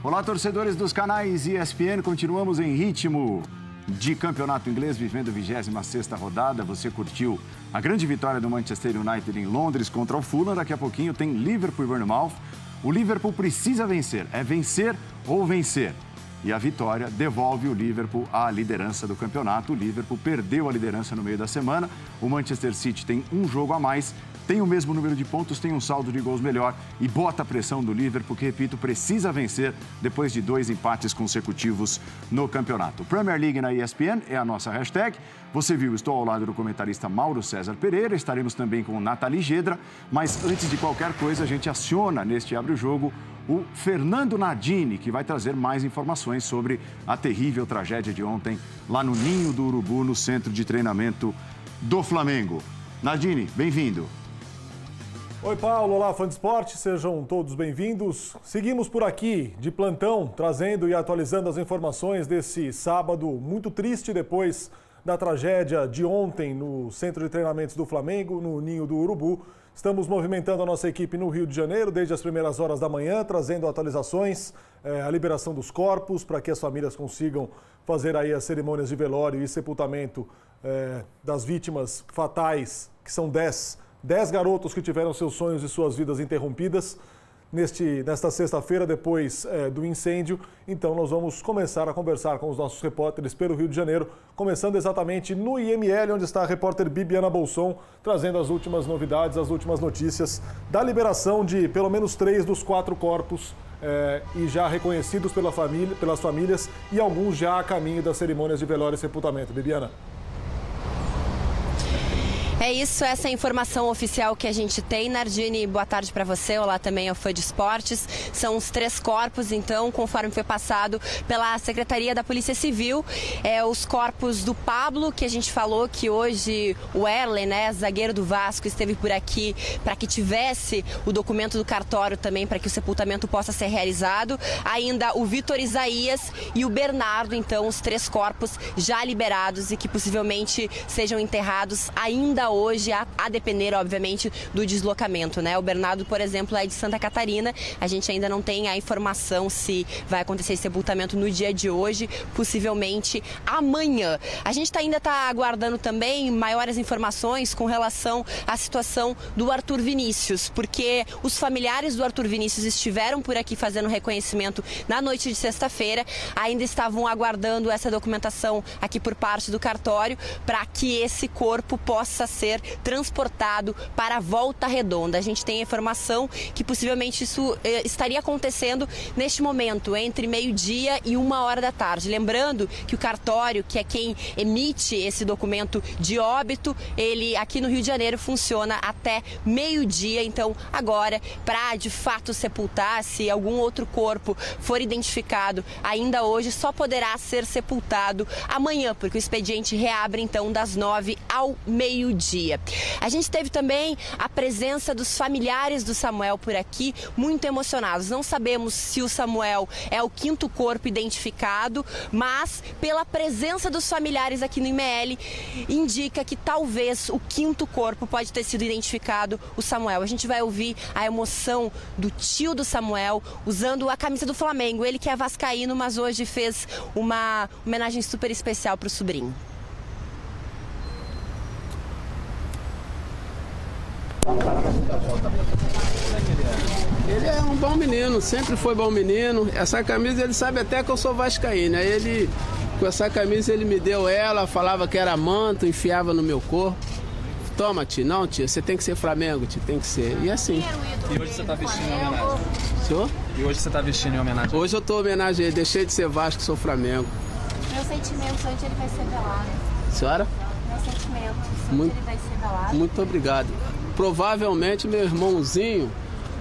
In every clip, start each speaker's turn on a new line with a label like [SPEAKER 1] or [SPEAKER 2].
[SPEAKER 1] Olá, torcedores dos canais ESPN. Continuamos em ritmo de campeonato inglês, vivendo a 26ª rodada. Você curtiu a grande vitória do Manchester United em Londres contra o Fulham. Daqui a pouquinho tem Liverpool e Bournemouth. O Liverpool precisa vencer. É vencer ou vencer. E a vitória devolve o Liverpool à liderança do campeonato. O Liverpool perdeu a liderança no meio da semana. O Manchester City tem um jogo a mais, tem o mesmo número de pontos, tem um saldo de gols melhor e bota a pressão do Liverpool, que, repito, precisa vencer depois de 2 empates consecutivos no campeonato. Premier League na ESPN é a nossa hashtag. Você viu, estou ao lado do comentarista Mauro César Pereira, estaremos também com Nathalie Gedra, mas antes de qualquer coisa, a gente aciona neste Abre o Jogo o Fernando Nardini, que vai trazer mais informações sobre a terrível tragédia de ontem lá no Ninho do Urubu, no centro de treinamento do Flamengo. Nardini, bem-vindo.
[SPEAKER 2] Oi, Paulo. Olá, fã de esporte. Sejam todos bem-vindos. Seguimos por aqui, de plantão, trazendo e atualizando as informações desse sábado muito triste depois da tragédia de ontem no centro de treinamentos do Flamengo, no Ninho do Urubu. Estamos movimentando a nossa equipe no Rio de Janeiro desde as primeiras horas da manhã, trazendo atualizações, a liberação dos corpos para que as famílias consigam fazer aí as cerimônias de velório e sepultamento das vítimas fatais, que são 10 garotos que tiveram seus sonhos e suas vidas interrompidas nesta sexta-feira, depois do incêndio. Então, nós vamos começar a conversar com os nossos repórteres pelo Rio de Janeiro, começando exatamente no IML, onde está a repórter Bibiana Bolson, trazendo as últimas novidades, as últimas notícias da liberação de pelo menos 3 dos 4 corpos e já reconhecidos pelas famílias e alguns já a caminho das cerimônias de velório e sepultamento. Bibiana.
[SPEAKER 3] É isso, essa é a informação oficial que a gente tem. Nardini, boa tarde para você. Olá também ao Fã de Esportes. São os 3 corpos, então, conforme foi passado pela Secretaria da Polícia Civil. Os corpos do Pablo, que a gente falou que hoje o Erlen, zagueiro do Vasco, esteve por aqui para que tivesse o documento do cartório também, para que o sepultamento possa ser realizado. Ainda o Vitor Isaías e o Bernardo, então, os 3 corpos já liberados e que possivelmente sejam enterrados ainda hoje, a depender, obviamente, do deslocamento, O Bernardo, por exemplo, é de Santa Catarina. A gente ainda não tem a informação se vai acontecer esse sepultamento no dia de hoje, possivelmente amanhã. A gente ainda está aguardando também maiores informações com relação à situação do Arthur Vinícius, porque os familiares do Arthur Vinícius estiveram por aqui fazendo reconhecimento na noite de sexta-feira, ainda estavam aguardando essa documentação aqui por parte do cartório para que esse corpo possa ser transportado para a Volta Redonda. A gente tem a informação que possivelmente isso estaria acontecendo neste momento, entre meio-dia e 1h da tarde. Lembrando que o cartório, que é quem emite esse documento de óbito, ele aqui no Rio de Janeiro funciona até meio-dia. Então, agora, para de fato sepultar, se algum outro corpo for identificado ainda hoje, só poderá ser sepultado amanhã, porque o expediente reabre então das 9 ao meio-dia. A gente teve também a presença dos familiares do Samuel por aqui, muito emocionados. Não sabemos se o Samuel é o 5º corpo identificado, mas pela presença dos familiares aqui no IML, indica que talvez o 5º corpo pode ter sido identificado, o Samuel. A gente vai ouvir a emoção do tio do Samuel usando a camisa do Flamengo. Ele que é vascaíno, mas hoje fez uma homenagem super especial para o sobrinho.
[SPEAKER 4] Ele é um bom menino, sempre foi bom menino. Essa camisa ele sabe até que eu sou vascaíno. Ele, com essa camisa ele me deu ela, falava que era manto, enfiava no meu corpo. Toma, tio, não, tio, você tem que ser Flamengo, tio, tem que ser. E assim.
[SPEAKER 5] E hoje você tá vestindo em homenagem?
[SPEAKER 4] Senhor?
[SPEAKER 5] E hoje você tá vestindo em homenagem?
[SPEAKER 4] Hoje eu tô em homenagem a ele, deixei de ser Vasco, sou Flamengo.
[SPEAKER 6] Meu sentimento hoje ele vai ser velado.
[SPEAKER 4] Senhora?
[SPEAKER 6] Meu sentimento, hoje ele vai ser velado.
[SPEAKER 4] Muito obrigado. Provavelmente meu irmãozinho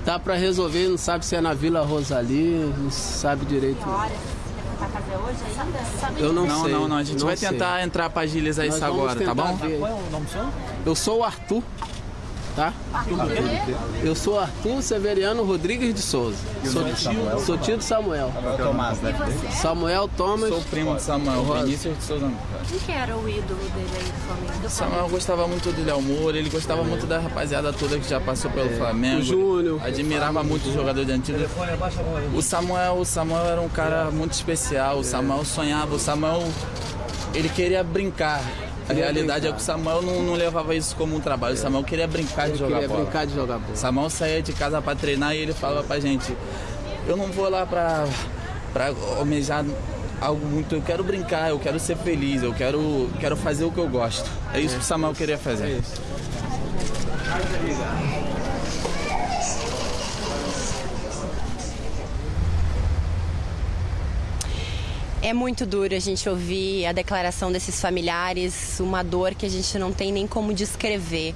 [SPEAKER 4] tá para resolver, não sabe se é na Vila Rosalie, não sabe direito.
[SPEAKER 6] Que horas? Você vai fazer hoje ainda?
[SPEAKER 4] Eu não sei.
[SPEAKER 5] Não, a gente vai tentar entrar para agilizar isso agora, tá bom?
[SPEAKER 4] Qual é o nome seu? Eu sou o Arthur. tá? Eu sou Arthur Severiano Rodrigues de Souza. Sou tio de Samuel.
[SPEAKER 5] Tomás, né?
[SPEAKER 4] Samuel Thomas.
[SPEAKER 5] Sou primo de Samuel, Vinícius de Souza.
[SPEAKER 6] Quem que era o ídolo dele aí do Flamengo?
[SPEAKER 5] Samuel gostava muito do Léo Moura, ele gostava muito da rapaziada toda que já passou pelo Flamengo.
[SPEAKER 4] O Júnior.
[SPEAKER 5] Admirava muito o jogador de antigo. O Samuel era um cara muito especial, o Samuel sonhava, o Samuel, ele queria brincar. A realidade é que o Samuel não levava isso como um trabalho, o Samuel queria brincar de jogar bola. O Samuel saía de casa para treinar e ele falava pra gente, eu não vou lá pra almejar algo muito, eu quero brincar, eu quero ser feliz, eu quero fazer o que eu gosto. É isso que o Samuel queria fazer.
[SPEAKER 4] É isso.
[SPEAKER 3] É muito duro a gente ouvir a declaração desses familiares, uma dor que a gente não tem nem como descrever.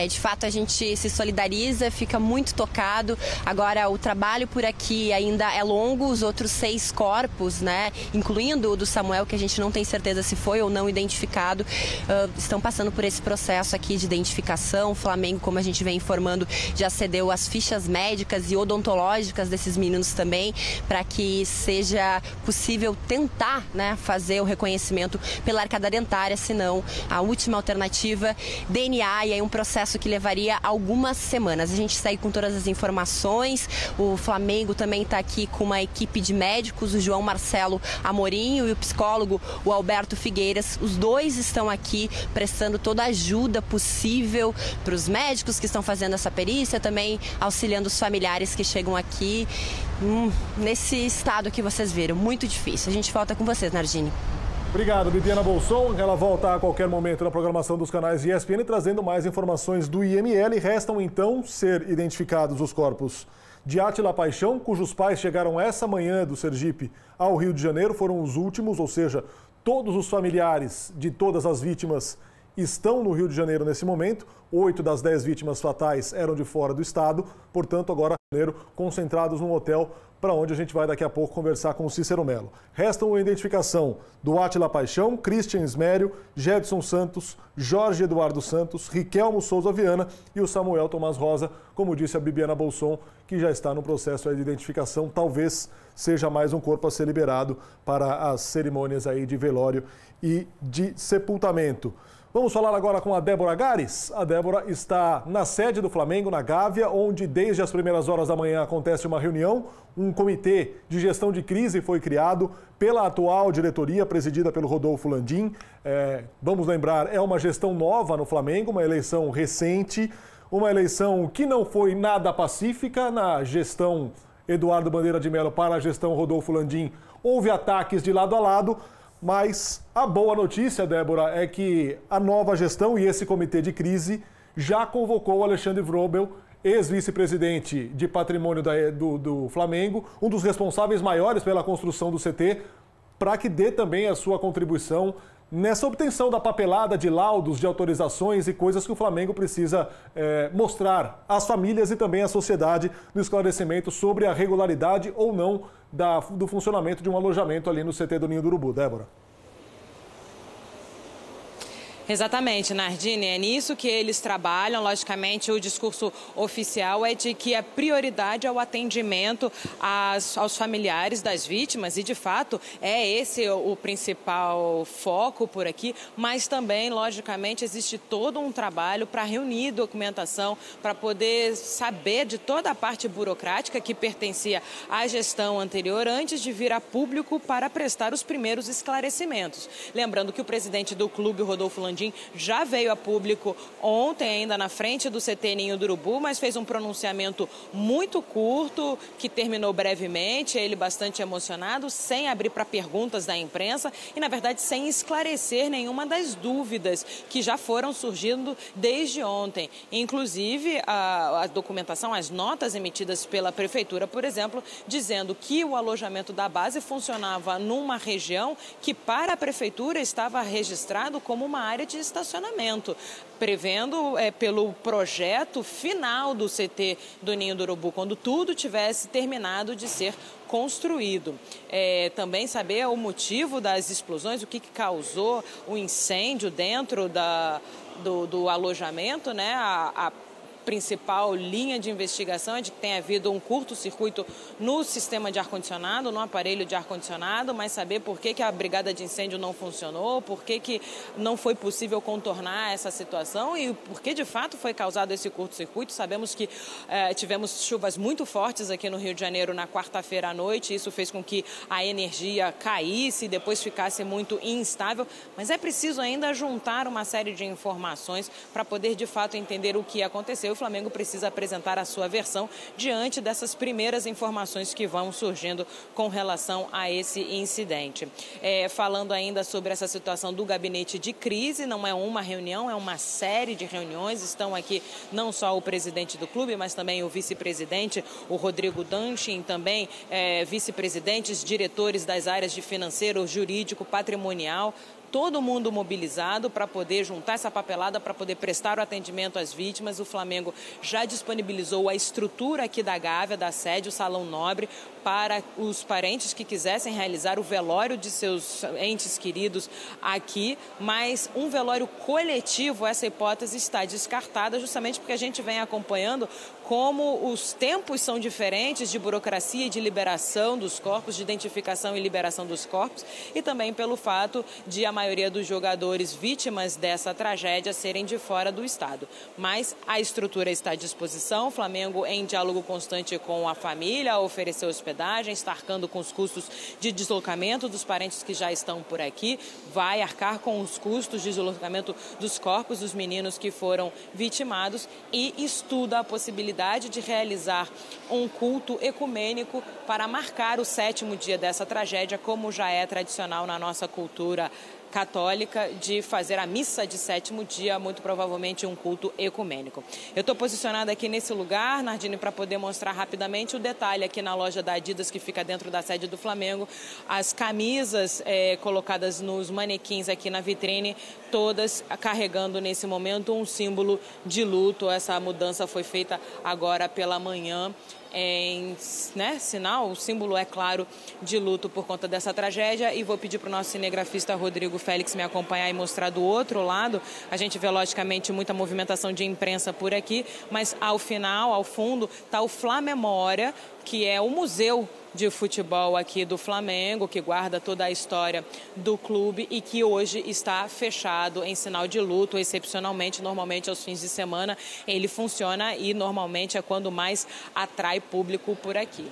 [SPEAKER 3] De fato, a gente se solidariza, fica muito tocado. Agora, o trabalho por aqui ainda é longo, os outros 6 corpos, né, incluindo o do Samuel, que a gente não tem certeza se foi ou não identificado, estão passando por esse processo aqui de identificação. O Flamengo, como a gente vem informando, já cedeu as fichas médicas e odontológicas desses meninos também, para que seja possível tentar, né, fazer o reconhecimento pela arcada dentária, senão a última alternativa, DNA, e aí um processo que levaria algumas semanas. A gente segue com todas as informações, o Flamengo também está aqui com uma equipe de médicos, o João Marcelo Amorim e o psicólogo, o Alberto Figueiras. Os dois estão aqui prestando toda a ajuda possível para os médicos que estão fazendo essa perícia, também auxiliando os familiares que chegam aqui nesse estado que vocês viram, muito difícil. A gente volta com vocês, Nardini.
[SPEAKER 2] Obrigado, Bibiana Bolson. Ela volta a qualquer momento na programação dos canais ESPN, trazendo mais informações do IML. Restam, então, ser identificados os corpos de Átila Paixão, cujos pais chegaram essa manhã do Sergipe ao Rio de Janeiro. Foram os últimos, ou seja, todos os familiares de todas as vítimas estão no Rio de Janeiro nesse momento. 8 das 10 vítimas fatais eram de fora do estado, portanto, agora concentrados num hotel para onde a gente vai daqui a pouco conversar com o Cícero Melo. Restam a identificação do Átila Paixão, Christian Ismério, Jedson Santos, Jorge Eduardo Santos, Riquelmo Souza Viana e o Samuel Tomás Rosa, como disse a Bibiana Bolson, que já está no processo de identificação. Talvez seja mais um corpo a ser liberado para as cerimônias aí de velório e de sepultamento. Vamos falar agora com a Débora Gares. A Débora está na sede do Flamengo, na Gávea, onde desde as primeiras horas da manhã acontece uma reunião. Um comitê de gestão de crise foi criado pela atual diretoria, presidida pelo Rodolfo Landim. Vamos lembrar, é uma gestão nova no Flamengo, uma eleição recente, uma eleição que não foi nada pacífica. Na gestão Eduardo Bandeira de Mello para a gestão Rodolfo Landim, houve ataques de lado a lado. Mas a boa notícia, Débora, é que a nova gestão e esse comitê de crise já convocou o Alexandre Wrobel, ex-vice-presidente de patrimônio do Flamengo, um dos responsáveis maiores pela construção do CT, para que dê também a sua contribuição nessa obtenção da papelada de laudos, de autorizações e coisas que o Flamengo precisa mostrar às famílias e também à sociedade no esclarecimento sobre a regularidade ou não do funcionamento de um alojamento ali no CT do Ninho do Urubu. Débora.
[SPEAKER 7] Exatamente, Nardini, é nisso que eles trabalham. Logicamente, o discurso oficial é de que a prioridade é o atendimento aos familiares das vítimas e, de fato, é esse o principal foco por aqui, mas também, logicamente, existe todo um trabalho para reunir documentação, para poder saber de toda a parte burocrática que pertencia à gestão anterior antes de vir a público para prestar os primeiros esclarecimentos. Lembrando que o presidente do clube, Rodolfo Landim, já veio a público ontem, ainda na frente do CT Ninho do Urubu, mas fez um pronunciamento muito curto, que terminou brevemente, ele bastante emocionado, sem abrir para perguntas da imprensa e, na verdade, sem esclarecer nenhuma das dúvidas que já foram surgindo desde ontem. Inclusive, a documentação, as notas emitidas pela Prefeitura, por exemplo, dizendo que o alojamento da base funcionava numa região que, para a Prefeitura, estava registrado como uma área de estacionamento, prevendo pelo projeto final do CT do Ninho do Urubu, quando tudo tivesse terminado de ser construído. Também saber o motivo das explosões, o que causou o incêndio dentro do alojamento, né? A principal linha de investigação é de que tenha havido um curto-circuito no sistema de ar-condicionado, no aparelho de ar-condicionado, mas saber por que a brigada de incêndio não funcionou, por que não foi possível contornar essa situação e por que de fato foi causado esse curto-circuito. Sabemos que tivemos chuvas muito fortes aqui no Rio de Janeiro na quarta-feira à noite, isso fez com que a energia caísse e depois ficasse muito instável, mas é preciso ainda juntar uma série de informações para poder de fato entender o que aconteceu. O Flamengo precisa apresentar a sua versão diante dessas primeiras informações que vão surgindo com relação a esse incidente. Falando ainda sobre essa situação do gabinete de crise, não é uma reunião, é uma série de reuniões. Estão aqui não só o presidente do clube, mas também o vice-presidente, o Rodrigo Danchin, também vice-presidentes, diretores das áreas de financeiro, jurídico, patrimonial. Todo mundo mobilizado para poder juntar essa papelada, para poder prestar o atendimento às vítimas. O Flamengo já disponibilizou a estrutura aqui da Gávea, da sede, o Salão Nobre, para os parentes que quisessem realizar o velório de seus entes queridos aqui, mas um velório coletivo, essa hipótese está descartada, justamente porque a gente vem acompanhando como os tempos são diferentes de burocracia e de liberação dos corpos, de identificação e liberação dos corpos, e também pelo fato de a maioria dos jogadores vítimas dessa tragédia serem de fora do estado. Mas a estrutura está à disposição, o Flamengo em diálogo constante com a família, ofereceu hospedagem, está arcando com os custos de deslocamento dos parentes que já estão por aqui, vai arcar com os custos de deslocamento dos corpos dos meninos que foram vitimados e estuda a possibilidade de realizar um culto ecumênico para marcar o 7º dia dessa tragédia, como já é tradicional na nossa cultura católica, de fazer a missa de 7º dia, muito provavelmente um culto ecumênico. Eu estou posicionada aqui nesse lugar, Nardini, para poder mostrar rapidamente o detalhe aqui na loja da Adidas, que fica dentro da sede do Flamengo. As camisas colocadas nos manequins aqui na vitrine, todas carregando nesse momento um símbolo de luto. Essa mudança foi feita agora pela manhã. Sinal, o símbolo é claro de luto por conta dessa tragédia, e vou pedir para o nosso cinegrafista Rodrigo Félix me acompanhar e mostrar do outro lado. A gente vê logicamente muita movimentação de imprensa por aqui, mas ao final, ao fundo, está o Flamemória, que é o museu de futebol aqui do Flamengo, que guarda toda a história do clube e que hoje está fechado em sinal de luto, excepcionalmente. Normalmente aos fins de semana ele funciona e normalmente é quando mais atrai público por aqui.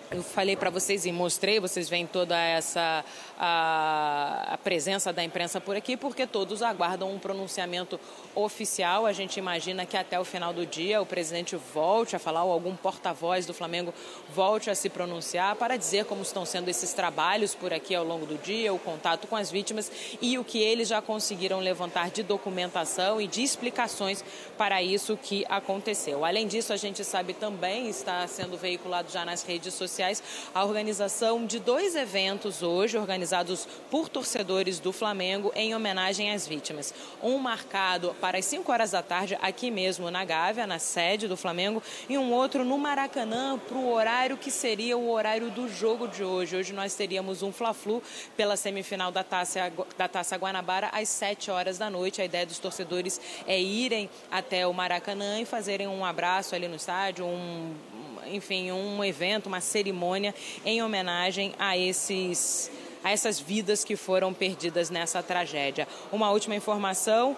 [SPEAKER 7] Eu falei para vocês e mostrei, vocês veem toda essa a presença da imprensa por aqui, porque todos aguardam um pronunciamento oficial. A gente imagina que até o final do dia o presidente volte a falar, ou algum porta-voz do Flamengo volte a se pronunciar para dizer como estão sendo esses trabalhos por aqui ao longo do dia, o contato com as vítimas e o que eles já conseguiram levantar de documentação e de explicações para isso que aconteceu. Além disso, a gente sabe também, está sendo veiculado já nas redes sociais, a organização de 2 eventos hoje, organizados por torcedores do Flamengo em homenagem às vítimas. Um marcado para as 5 horas da tarde, aqui mesmo na Gávea, na sede do Flamengo, e um outro no Maracanã, para o horário que seria o horário do jogo de hoje. Hoje nós teríamos um Fla-Flu pela semifinal da Taça Guanabara às 7 horas da noite. A ideia dos torcedores é irem até o Maracanã e fazerem um abraço ali no estádio, um evento, uma cerimônia em homenagem a essas vidas que foram perdidas nessa tragédia. Uma última informação,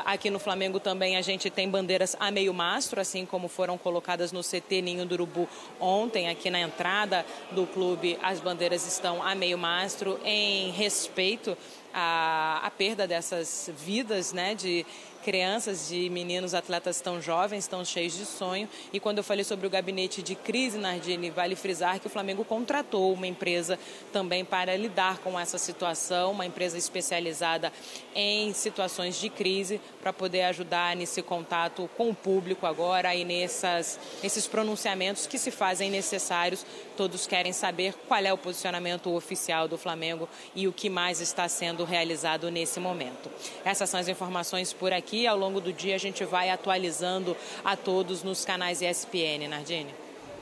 [SPEAKER 7] aqui no Flamengo também a gente tem bandeiras a meio mastro, assim como foram colocadas no CT Ninho do Urubu ontem. Aqui na entrada do clube as bandeiras estão a meio mastro em respeito à perda dessas vidas, de crianças, de meninos, atletas tão jovens, tão cheios de sonho. E quando eu falei sobre o gabinete de crise, Nardini, vale frisar que o Flamengo contratou uma empresa também para lidar com essa situação, uma empresa especializada em situações de crise, para poder ajudar nesse contato com o público agora e nesses pronunciamentos que se fazem necessários. Todos querem saber qual é o posicionamento oficial do Flamengo e o que mais está sendo realizado nesse momento. Essas são as informações por aqui. Ao longo do dia a gente vai atualizando a todos nos canais ESPN, Nardini.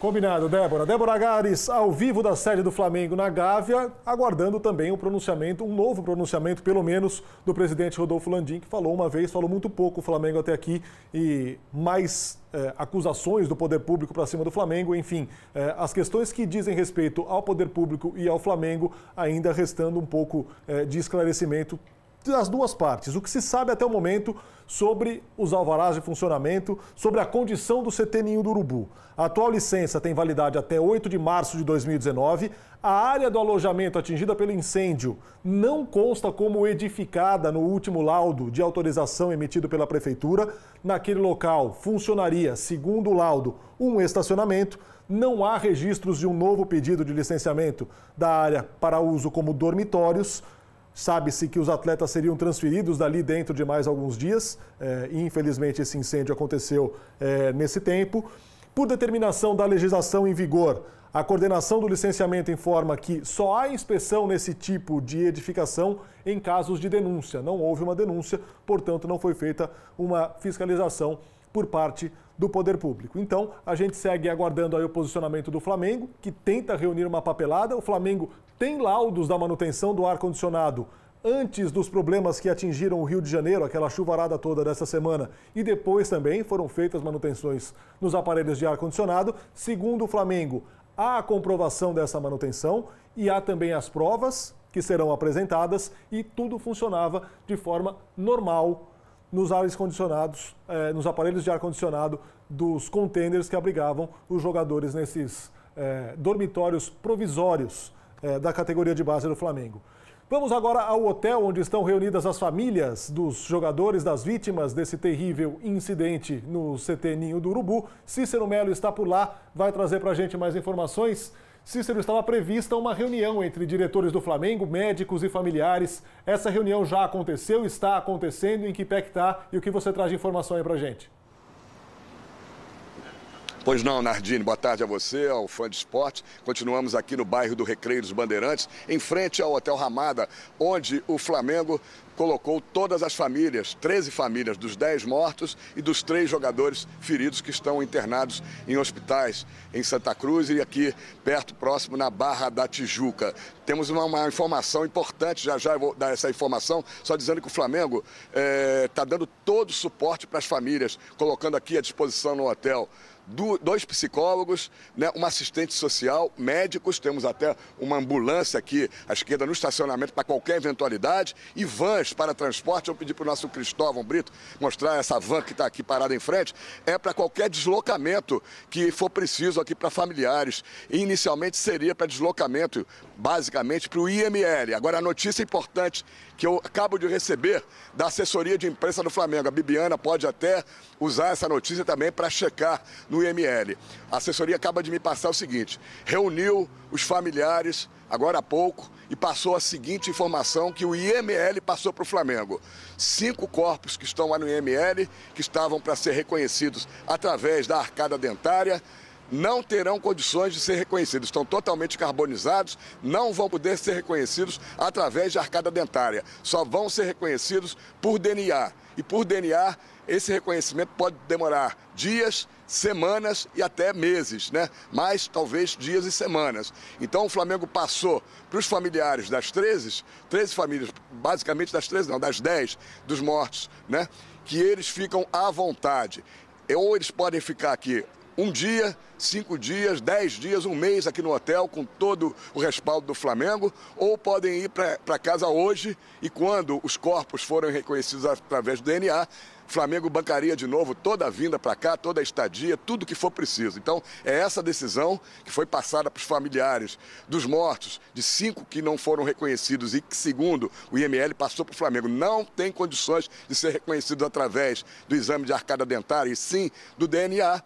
[SPEAKER 2] Combinado, Débora. Débora Agares, ao vivo da sede do Flamengo na Gávea, aguardando também o pronunciamento, um novo pronunciamento, pelo menos, do presidente Rodolfo Landim, que falou uma vez, falou muito pouco o Flamengo até aqui, e mais acusações do poder público para cima do Flamengo, enfim, as questões que dizem respeito ao poder público e ao Flamengo, ainda restando um pouco de esclarecimento das duas partes. O que se sabe até o momento sobre os alvarás de funcionamento, sobre a condição do CT Ninho do Urubu. A atual licença tem validade até 8 de março de 2019. A área do alojamento atingida pelo incêndio não consta como edificada no último laudo de autorização emitido pela Prefeitura. Naquele local funcionaria, segundo o laudo, um estacionamento. Não há registros de um novo pedido de licenciamento da área para uso como dormitórios. Sabe-se que os atletas seriam transferidos dali dentro de mais alguns dias. Infelizmente, esse incêndio aconteceu nesse tempo. Por determinação da legislação em vigor, a coordenação do licenciamento informa que só há inspeção nesse tipo de edificação em casos de denúncia. Não houve uma denúncia, portanto, não foi feita uma fiscalização por parte do poder público. Então, a gente segue aguardando aí o posicionamento do Flamengo, que tenta reunir uma papelada. O Flamengo tem laudos da manutenção do ar-condicionado antes dos problemas que atingiram o Rio de Janeiro, aquela chuvarada toda dessa semana, e depois também foram feitas manutenções nos aparelhos de ar-condicionado. Segundo o Flamengo, há a comprovação dessa manutenção e há também as provas que serão apresentadas e tudo funcionava de forma normal nos ares condicionados, nos aparelhos de ar-condicionado dos contêineres que abrigavam os jogadores nesses dormitórios provisórios da categoria de base do Flamengo. Vamos agora ao hotel onde estão reunidas as famílias dos jogadores, das vítimas desse terrível incidente no CT Ninho do Urubu. Cícero Melo está por lá, vai trazer para a gente mais informações. Cícero, estava prevista uma reunião entre diretores do Flamengo, médicos e familiares. Essa reunião já aconteceu, está acontecendo, em que pé que está e o que você traz de informação aí para a gente?
[SPEAKER 8] Pois não, Nardini, boa tarde a você, ao fã de esporte. Continuamos aqui no bairro do Recreio dos Bandeirantes, em frente ao Hotel Ramada, onde o Flamengo colocou todas as famílias, 13 famílias dos 10 mortos e dos 3 jogadores feridos que estão internados em hospitais em Santa Cruz e aqui perto, próximo, na Barra da Tijuca. Temos uma informação importante, já eu vou dar essa informação, só dizendo que o Flamengo está dando todo o suporte para as famílias, colocando aqui à disposição no hotel 2 psicólogos, né, uma assistente social, médicos, temos até uma ambulância aqui à esquerda no estacionamento para qualquer eventualidade e vans para transporte. Eu pedi para o nosso Cristóvão Brito mostrar essa van que está aqui parada em frente, para qualquer deslocamento que for preciso aqui para familiares. E inicialmente seria para deslocamento, basicamente, para o IML. Agora, a notícia importante que eu acabo de receber da assessoria de imprensa do Flamengo. A Bibiana pode até usar essa notícia também para checar no IML. A assessoria acaba de me passar o seguinte: reuniu os familiares agora há pouco e passou a seguinte informação que o IML passou para o Flamengo. 5 corpos que estão lá no IML, que estavam para ser reconhecidos através da arcada dentária, não terão condições de ser reconhecidos, estão totalmente carbonizados, não vão poder ser reconhecidos através de arcada dentária, só vão ser reconhecidos por DNA. E por DNA, esse reconhecimento pode demorar dias, semanas e até meses, né? Mas talvez dias e semanas. Então o Flamengo passou para os familiares das 13 famílias, basicamente das 13 não, das 10 dos mortos, né? Que eles ficam à vontade. Ou eles podem ficar aqui 1 dia, 5 dias, 10 dias, 1 mês aqui no hotel com todo o respaldo do Flamengo, ou podem ir para casa hoje e quando os corpos forem reconhecidos através do DNA, o Flamengo bancaria de novo toda a vinda para cá, toda a estadia, tudo que for preciso. Então, é essa decisão que foi passada para os familiares dos mortos, de 5 que não foram reconhecidos e que, segundo o IML, passou para o Flamengo. Não tem condições de ser reconhecidos através do exame de arcada dentária e sim do DNA.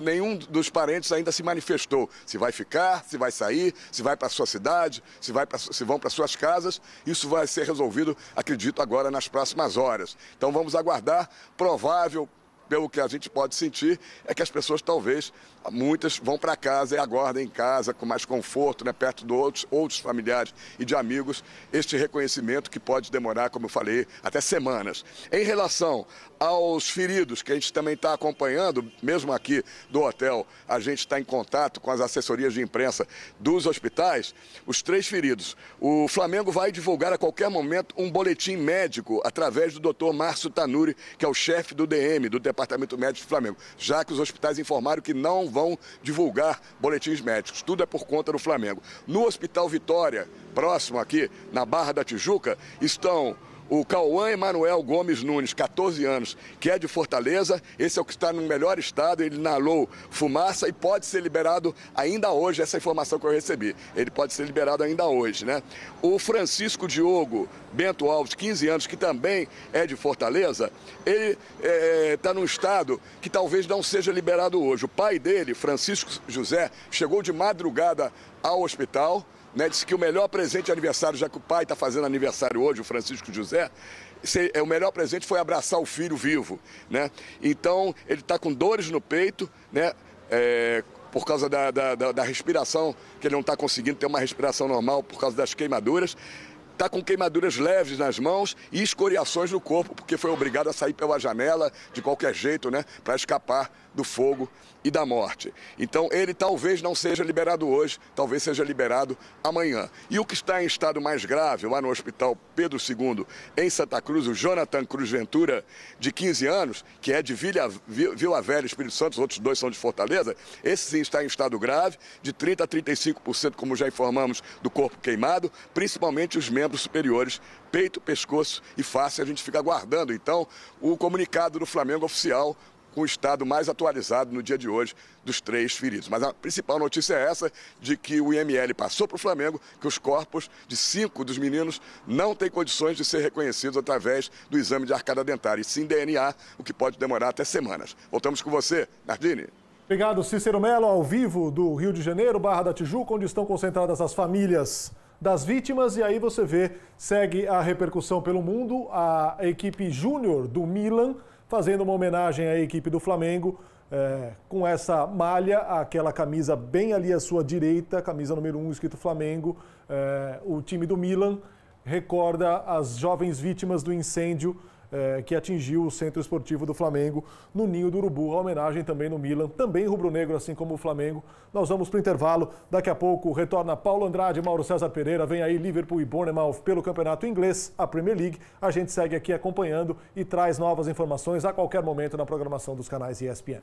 [SPEAKER 8] Nenhum dos parentes ainda se manifestou. Se vai ficar, se vai sair, se vai para a sua cidade, se vão para suas casas. Isso vai ser resolvido, acredito, agora nas próximas horas. Então vamos aguardar. Provável pelo que a gente pode sentir, é que as pessoas talvez, muitas vão para casa e aguardem em casa com mais conforto, né, perto de outros familiares e de amigos, este reconhecimento que pode demorar, como eu falei, até semanas. Em relação aos feridos, que a gente também está acompanhando, mesmo aqui do hotel, a gente está em contato com as assessorias de imprensa dos hospitais, os 3 feridos. O Flamengo vai divulgar a qualquer momento um boletim médico através do Dr. Márcio Tanuri, que é o chefe do DM, do Departamento Médico do Flamengo, já que os hospitais informaram que não vão divulgar boletins médicos. Tudo é por conta do Flamengo. No Hospital Vitória, próximo aqui, na Barra da Tijuca, estão o Cauã Emanuel Gomes Nunes, 14 anos, que é de Fortaleza. Esse é o que está no melhor estado, ele inalou fumaça e pode ser liberado ainda hoje, essa é que eu recebi. Ele pode ser liberado ainda hoje, né? O Francisco Diogo Bento Alves, 15 anos, que também é de Fortaleza, ele está num estado que talvez não seja liberado hoje. O pai dele, Francisco José, chegou de madrugada ao hospital, né, disse que o melhor presente de aniversário, já que o pai está fazendo aniversário hoje, o Francisco José, o melhor presente foi abraçar o filho vivo, né? Então, ele está com dores no peito, né? Por causa da respiração, que ele não está conseguindo ter uma respiração normal por causa das queimaduras. Está com queimaduras leves nas mãos e escoriações no corpo, porque foi obrigado a sair pela janela de qualquer jeito, né, para escapar do fogo e da morte. Então, ele talvez não seja liberado hoje, talvez seja liberado amanhã. E o que está em estado mais grave, lá no Hospital Pedro II, em Santa Cruz, o Jonathan Cruz Ventura, de 15 anos, que é de Vila Velha, Espírito Santo, os outros 2 são de Fortaleza, esse sim está em estado grave, de 30% a 35%, como já informamos, do corpo queimado, principalmente os membros superiores, peito, pescoço e face. A gente fica aguardando, então, o comunicado do Flamengo oficial, com o estado mais atualizado no dia de hoje dos 3 feridos. Mas a principal notícia é essa, de que o IML passou para o Flamengo, que os corpos de 5 dos meninos não têm condições de ser reconhecidos através do exame de arcada dentária, e sim DNA, o que pode demorar até semanas. Voltamos com você, Nardini.
[SPEAKER 2] Obrigado, Cícero Melo, ao vivo do Rio de Janeiro, Barra da Tijuca, onde estão concentradas as famílias das vítimas. E aí você vê, segue a repercussão pelo mundo, a equipe júnior do Milan fazendo uma homenagem à equipe do Flamengo, com essa malha, aquela camisa bem ali à sua direita, camisa número 1, escrito Flamengo. O time do Milan recorda as jovens vítimas do incêndio que atingiu o Centro Esportivo do Flamengo no Ninho do Urubu. A homenagem também no Milan, também rubro-negro, assim como o Flamengo. Nós vamos para o intervalo. Daqui a pouco retorna Paulo Andrade e Mauro César Pereira. Vem aí Liverpool e Bournemouth pelo Campeonato Inglês, a Premier League. A gente segue aqui acompanhando e traz novas informações a qualquer momento na programação dos canais ESPN.